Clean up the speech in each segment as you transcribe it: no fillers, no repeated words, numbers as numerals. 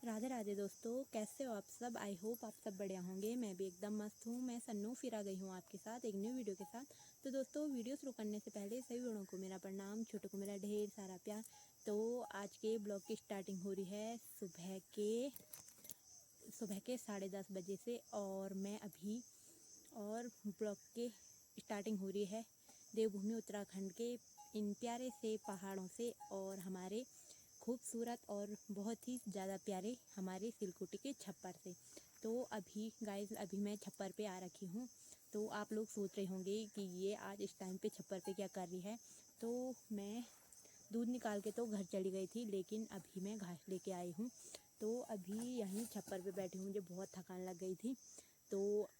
राधे राधे दोस्तों, कैसे हो आप सब। आई होप आप सब बढ़िया होंगे। मैं भी एकदम मस्त हूँ। मैं सन्नू फिर आ गई हूँ आपके साथ एक न्यू वीडियो के साथ। तो दोस्तों, वीडियो शुरू करने से पहले सभी बड़ों को मेरा प्रणाम, छोटों को मेरा ढेर सारा प्यार। तो आज के ब्लॉग की स्टार्टिंग हो रही है सुबह के 10:30 बजे से। और ब्लॉग के स्टार्टिंग हो रही है देवभूमि उत्तराखंड के इन प्यारे से पहाड़ों से और हमारे खूबसूरत और बहुत ही ज़्यादा प्यारे हमारे सिलकुटी के छप्पर से। तो अभी मैं छप्पर पे आ रखी हूँ। तो आप लोग सोच रहे होंगे कि ये आज इस टाइम पे छप्पर पे क्या कर रही है। तो मैं दूध निकाल के तो घर चली गई थी, लेकिन अभी मैं घास लेके आई हूँ। तो अभी यहीं छप्पर पे बैठी हूँ, मुझे बहुत थकान लग गई थी। तो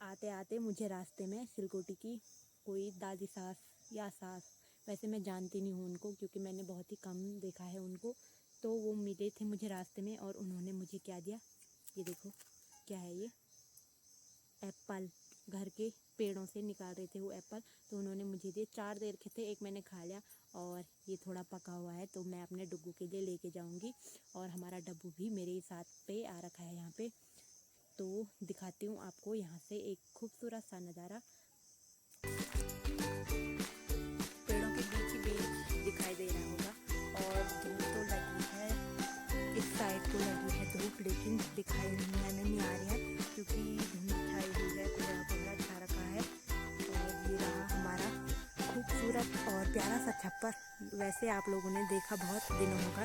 आते आते मुझे रास्ते में सिलकुटी की कोई दादी सास या सास, वैसे मैं जानती नहीं हूँ उनको क्योंकि मैंने बहुत ही कम देखा है उनको। तो वो मिले थे मुझे रास्ते में और उन्होंने मुझे क्या दिया, ये देखो क्या है ये, एप्पल। घर के पेड़ों से निकाल रहे थे वो एप्पल, तो उन्होंने मुझे दिए। 4 दे रखे थे, एक मैंने खा लिया और ये थोड़ा पका हुआ है तो मैं अपने डब्बू के लिए लेके जाऊंगी। और हमारा डब्बू भी मेरे साथ पे आ रखा है यहाँ पे। तो दिखाती हूँ आपको यहाँ से एक खूबसूरत सा नज़ारा। पेड़ों के बीच ही बीच दिखाई दे रहा होगा। और धूप तो लगी है, इस साइड को लगी है धूप, लेकिन दिखाई नहीं आ रही है क्योंकि धूप छाई हुई है, कोहरा कोहरा छा रखा है। और ये रहा हमारा खूबसूरत और प्यारा सा छप्पर। वैसे आप लोगों ने देखा बहुत दिनों होगा,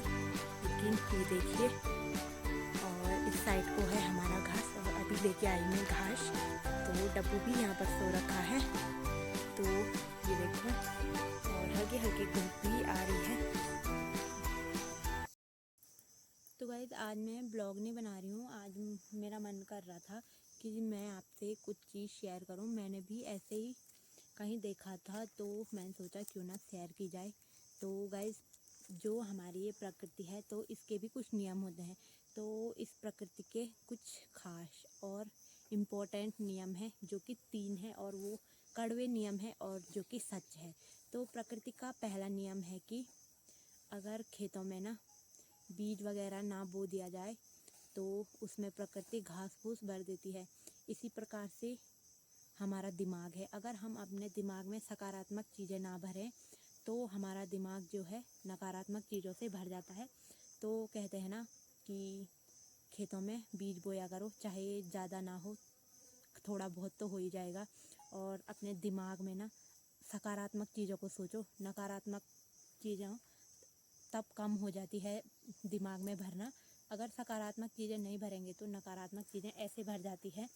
लेकिन ये देखिए। और इस साइड को है हमारा घास और अभी लेके आई मैं घास। तो डब्बू भी यहाँ पर सो रखा है। तो ये देखो, और हल्की हल्की धूप भी आ रही है। तो गाइस, आज मैं ब्लॉग नहीं बना रही हूँ। आज मेरा मन कर रहा था कि मैं आपसे कुछ चीज़ शेयर करूँ। मैंने भी ऐसे ही कहीं देखा था तो मैंने सोचा क्यों ना शेयर की जाए। तो गाइस, जो हमारी ये प्रकृति है तो इसके भी कुछ नियम होते हैं। तो इस प्रकृति के कुछ खास और इम्पोर्टेंट नियम हैं जो कि 3 हैं, और वो कड़वे नियम हैं और जो कि सच है। तो प्रकृति का पहला नियम है कि अगर खेतों में ना बीज वगैरह ना बो दिया जाए तो उसमें प्रकृति घास फूस भर देती है। इसी प्रकार से हमारा दिमाग है, अगर हम अपने दिमाग में सकारात्मक चीज़ें ना भरें तो हमारा दिमाग जो है नकारात्मक चीज़ों से भर जाता है। तो कहते हैं ना कि खेतों में बीज बोया करो, चाहे ज़्यादा ना हो, थोड़ा बहुत तो हो ही जाएगा। और अपने दिमाग में ना सकारात्मक चीज़ों को सोचो, नकारात्मक चीज़ों तब कम हो जाती है दिमाग में भरना। अगर सकारात्मक चीज़ें नहीं भरेंगे तो नकारात्मक चीज़ें ऐसे भर जाती है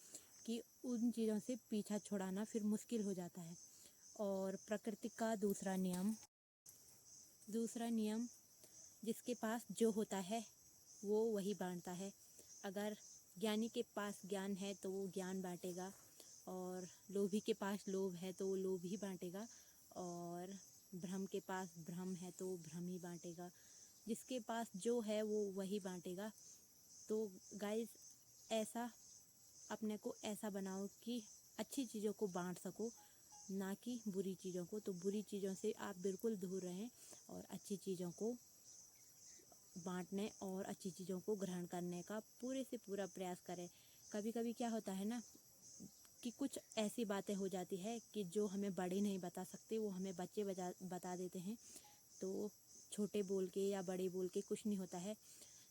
कि उन चीज़ों से पीछा छुड़ाना फिर मुश्किल हो जाता है। और प्रकृति का दूसरा नियम, जिसके पास जो होता है वो वही बांटता है। अगर ज्ञानी के पास ज्ञान है तो वो ज्ञान बांटेगा, और लोभी के पास लोभ है तो वो लोभ ही बांटेगा, और भ्रम के पास भ्रम है तो भ्रम ही बांटेगा। जिसके पास जो है वो वही बांटेगा। तो गाइस, ऐसा अपने को ऐसा बनाओ कि अच्छी चीज़ों को बांट सको, ना कि बुरी चीज़ों को। तो बुरी चीज़ों से आप बिल्कुल दूर रहें और अच्छी चीज़ों को बांटने और अच्छी चीज़ों को ग्रहण करने का पूरे से पूरा प्रयास करें। कभी कभी क्या होता है ना कि कुछ ऐसी बातें हो जाती है कि जो हमें बड़े नहीं बता सकते, वो हमें बच्चे बता देते हैं। तो छोटे बोल के या बड़े बोल के कुछ नहीं होता है।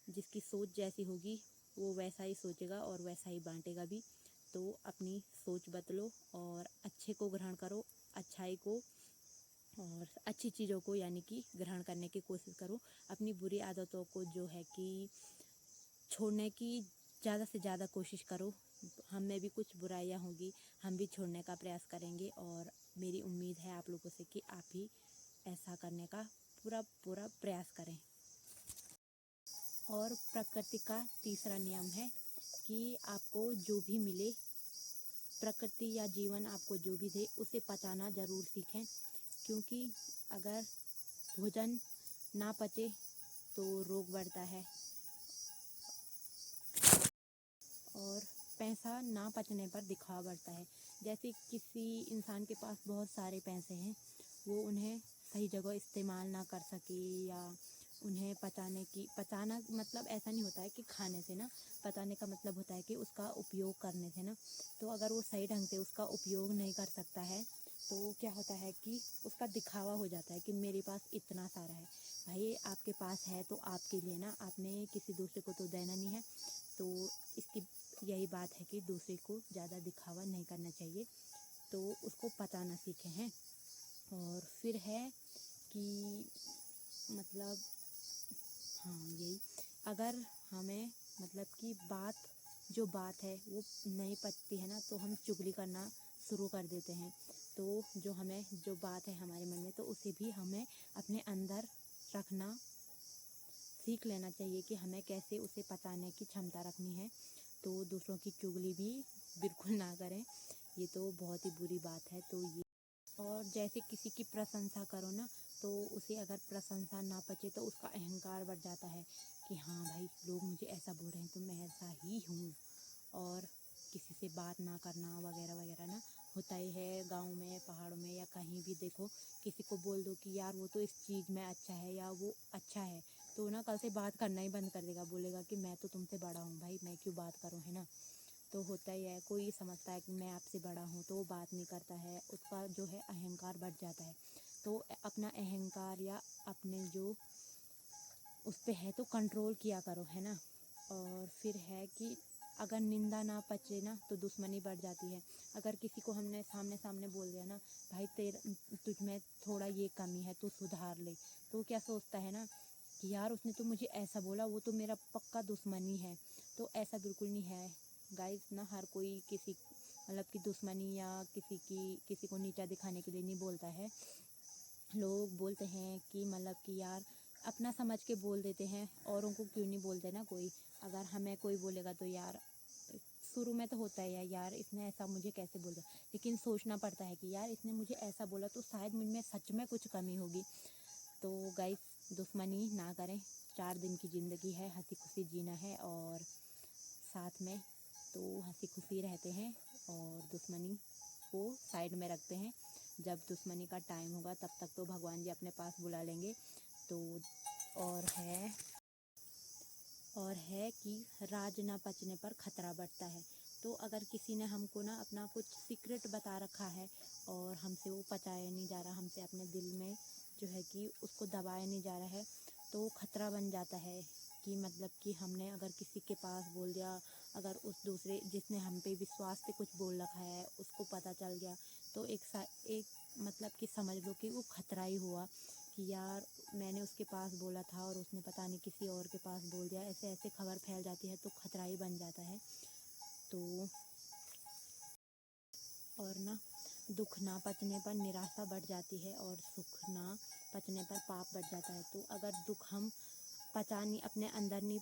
जिसकी सोच जैसी होगी वो वैसा ही सोचेगा और वैसा ही बांटेगा भी। तो अपनी सोच बदलो और अच्छे को ग्रहण करो, अच्छाई को और अच्छी चीज़ों को यानी कि ग्रहण करने की कोशिश करो। अपनी बुरी आदतों को जो है कि छोड़ने की ज़्यादा से ज़्यादा कोशिश करो। हम में भी कुछ बुराइयां होगी, हम भी छोड़ने का प्रयास करेंगे, और मेरी उम्मीद है आप लोगों से कि आप भी ऐसा करने का पूरा पूरा प्रयास करें। और प्रकृति का तीसरा नियम है कि आपको जो भी मिले, प्रकृति या जीवन आपको जो भी दे उसे पचाना ज़रूर सीखें। क्योंकि अगर भोजन ना पचे तो रोग बढ़ता है, और पैसा ना पचने पर दिखावा बढ़ता है। जैसे किसी इंसान के पास बहुत सारे पैसे हैं, वो उन्हें सही जगह इस्तेमाल ना कर सके, या उन्हें पचाना मतलब ऐसा नहीं होता है कि खाने से ना, पचाने का मतलब होता है कि उसका उपयोग करने से ना। तो अगर वो सही ढंग से उसका उपयोग नहीं कर सकता है तो क्या होता है कि उसका दिखावा हो जाता है कि मेरे पास इतना सारा है। भाई आपके पास है तो आपके लिए ना, आपने किसी दूसरे को तो देना नहीं है। तो इसकी यही बात है कि दूसरे को ज़्यादा दिखावा नहीं करना चाहिए, तो उसको पचाना सीखे हैं। और फिर है कि मतलब हाँ यही, अगर हमें मतलब कि बात है वो नहीं पचती है ना, तो हम चुगली करना शुरू कर देते हैं। तो जो बात है हमारे मन में, तो उसे भी हमें अपने अंदर रखना सीख लेना चाहिए कि हमें कैसे उसे पचाने की क्षमता रखनी है। तो दूसरों की चुगली भी बिल्कुल ना करें, ये तो बहुत ही बुरी बात है। तो ये, और जैसे किसी की प्रशंसा करो ना, तो उसे अगर प्रशंसा ना पचे तो उसका अहंकार बढ़ जाता है कि हाँ भाई लोग मुझे ऐसा बोल रहे हैं तो मैं ऐसा ही हूँ। और किसी से बात ना करना वगैरह वगैरह ना, होता ही है गांव में, पहाड़ों में, या कहीं भी देखो, किसी को बोल दो कि यार वो तो इस चीज़ में अच्छा है या वो अच्छा है, तो ना कल से बात करना ही बंद कर देगा, बोलेगा कि मैं तो तुमसे बड़ा हूँ भाई, मैं क्यों बात करूँ, है ना। तो होता ही है, कोई समझता है कि मैं आपसे बड़ा हूँ तो वो बात नहीं करता है, उसका जो है अहंकार बढ़ जाता है। तो अपना अहंकार या अपने जो उस पे है तो कंट्रोल किया करो, है ना। और फिर है कि अगर निंदा ना पचे ना तो दुश्मनी बढ़ जाती है। अगर किसी को हमने सामने सामने बोल दिया ना, भाई तुझ में थोड़ा ये कमी है, तू सुधार ले, तो क्या सोचता है ना कि यार उसने तो मुझे ऐसा बोला, वो तो मेरा पक्का दुश्मनी है। तो ऐसा बिल्कुल नहीं है गाइस ना, हर कोई किसी मतलब कि दुश्मनी या किसी को नीचा दिखाने के लिए नहीं बोलता है। लोग बोलते हैं कि मतलब कि यार अपना समझ के बोल देते हैं, औरों को क्यों नहीं बोलते ना कोई। अगर हमें कोई बोलेगा तो यार शुरू में तो होता है यार इसने ऐसा मुझे कैसे बोल दिया, लेकिन सोचना पड़ता है कि यार इसने मुझे ऐसा बोला तो शायद मुझ में सच में कुछ कमी होगी। तो गाइस दुश्मनी ना करें, 4 दिन की ज़िंदगी है, हंसी खुशी जीना है, और साथ में तो हंसी खुशी रहते हैं और दुश्मनी को साइड में रखते हैं। जब दुश्मनी का टाइम होगा तब तक तो भगवान जी अपने पास बुला लेंगे। तो और है और है कि राज ना पचने पर खतरा बढ़ता है। तो अगर किसी ने हमको ना अपना कुछ सीक्रेट बता रखा है और हमसे वो पचाया नहीं जा रहा, हमसे अपने दिल में जो है कि उसको दबाया नहीं जा रहा है, तो खतरा बन जाता है कि मतलब कि हमने अगर किसी के पास बोल दिया, अगर उस दूसरे जिसने हम पे विश्वास पे कुछ बोल रखा है उसको पता चल गया, तो एक मतलब कि समझ लो कि वो खतरा ही हुआ कि यार मैंने उसके पास बोला था और उसने पता नहीं किसी और के पास बोल दिया। ऐसे ऐसे खबर फैल जाती है तो खतरा ही बन जाता है। तो और ना, दुख ना पचने पर निराशा बढ़ जाती है और सुख ना पचने पर पाप बढ़ जाता है। तो अगर दुख हम पचा नहीं, अपने अंदर नहीं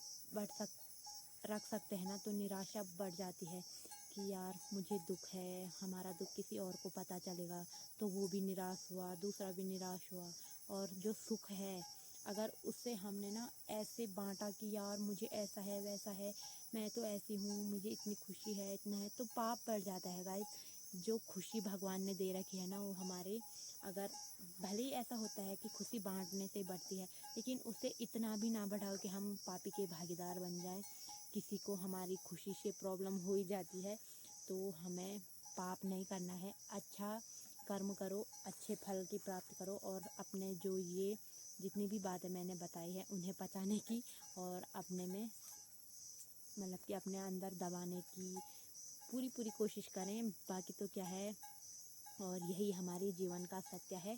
रख सकते हैं ना, तो निराशा बढ़ जाती है कि यार मुझे दुख है, हमारा दुख किसी और को पता चलेगा तो वो भी निराश हुआ, दूसरा भी निराश हुआ। और जो सुख है अगर उससे हमने ना ऐसे बांटा कि यार मुझे ऐसा है वैसा है, मैं तो ऐसी हूँ, मुझे इतनी खुशी है, इतना है, तो पाप बढ़ जाता है गाइस। जो खुशी भगवान ने दे रखी है ना वो हमारे, अगर भले ही ऐसा होता है कि खुशी बांटने से बढ़ती है, लेकिन उसे इतना भी ना बढ़ाओ कि हम पापी के भागीदार बन जाएं। किसी को हमारी खुशी से प्रॉब्लम हो ही जाती है, तो हमें पाप नहीं करना है, अच्छा कर्म करो, अच्छे फल की प्राप्ति करो, और अपने जो ये जितनी भी बातें मैंने बताई है उन्हें पचाने की और अपने में मतलब कि अपने अंदर दबाने की पूरी पूरी कोशिश करें। बाकी तो क्या है, और यही हमारे जीवन का सत्य है।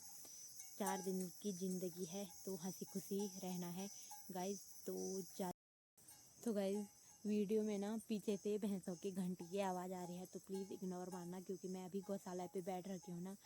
4 दिन की ज़िंदगी है तो हंसी खुशी रहना है गाइज। तो गाइज वीडियो में ना पीछे से भैंसों की घंटी की आवाज़ आ रही है, तो प्लीज़ इग्नोर मारना, क्योंकि मैं अभी गौशाला पे बैठ रखी हूँ ना,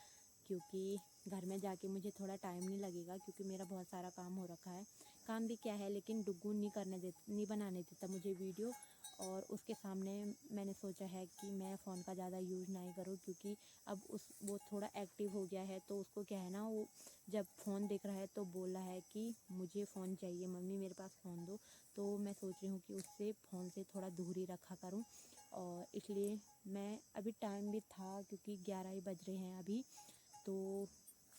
क्योंकि घर में जाके मुझे थोड़ा टाइम नहीं लगेगा, क्योंकि मेरा बहुत सारा काम हो रखा है। काम भी क्या है, लेकिन डुग्गू नहीं बनाने देता मुझे वीडियो, और उसके सामने मैंने सोचा है कि मैं फ़ोन का ज़्यादा यूज़ नहीं करूँ, क्योंकि अब वो थोड़ा एक्टिव हो गया है, तो उसको क्या है ना, वो जब फ़ोन देख रहा है तो बोल रहा है कि मुझे फ़ोन चाहिए, मम्मी मेरे पास फ़ोन दो। तो मैं सोच रही हूँ कि उससे फ़ोन से थोड़ा दूर ही रखा करूँ, और इसलिए मैं अभी टाइम भी था क्योंकि 11 ही बज रहे हैं अभी, तो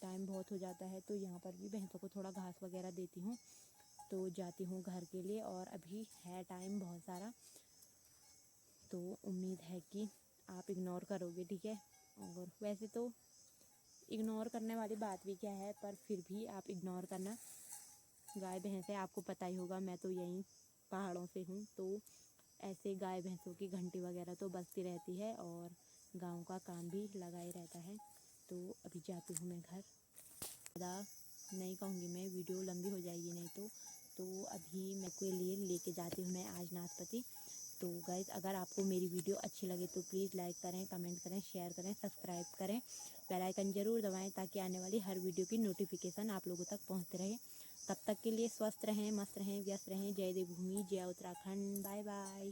टाइम बहुत हो जाता है, तो यहाँ पर भी भैंसों को थोड़ा घास वगैरह देती हूँ। तो जाती हूँ घर के लिए, और अभी है टाइम बहुत सारा, तो उम्मीद है कि आप इग्नोर करोगे, ठीक है। और वैसे तो इग्नोर करने वाली बात भी क्या है, पर फिर भी आप इग्नोर करना। गाय भैंस है, आपको पता ही होगा, मैं तो यहीं पहाड़ों से हूँ, तो ऐसे गाय भैंसों की घंटी वगैरह तो बजती रहती है, और गाँव का काम भी लगा ही रहता है। तो अभी जाती हूँ मैं घर। ज़्यादा नहीं कहूँगी मैं, वीडियो लंबी हो जाएगी नहीं तो अभी मेरे के लिए लेके जाती हूँ मैं आज नाशपाती। तो गाइज़, अगर आपको मेरी वीडियो अच्छी लगे तो प्लीज़ लाइक करें, कमेंट करें, शेयर करें, सब्सक्राइब करें, बेल आइकन ज़रूर दबाएं, ताकि आने वाली हर वीडियो की नोटिफिकेशन आप लोगों तक पहुंचते रहे। तब तक के लिए स्वस्थ रहें, मस्त रहें, व्यस्त रहें। जय देवभूमि, जय उत्तराखंड। Bye bye.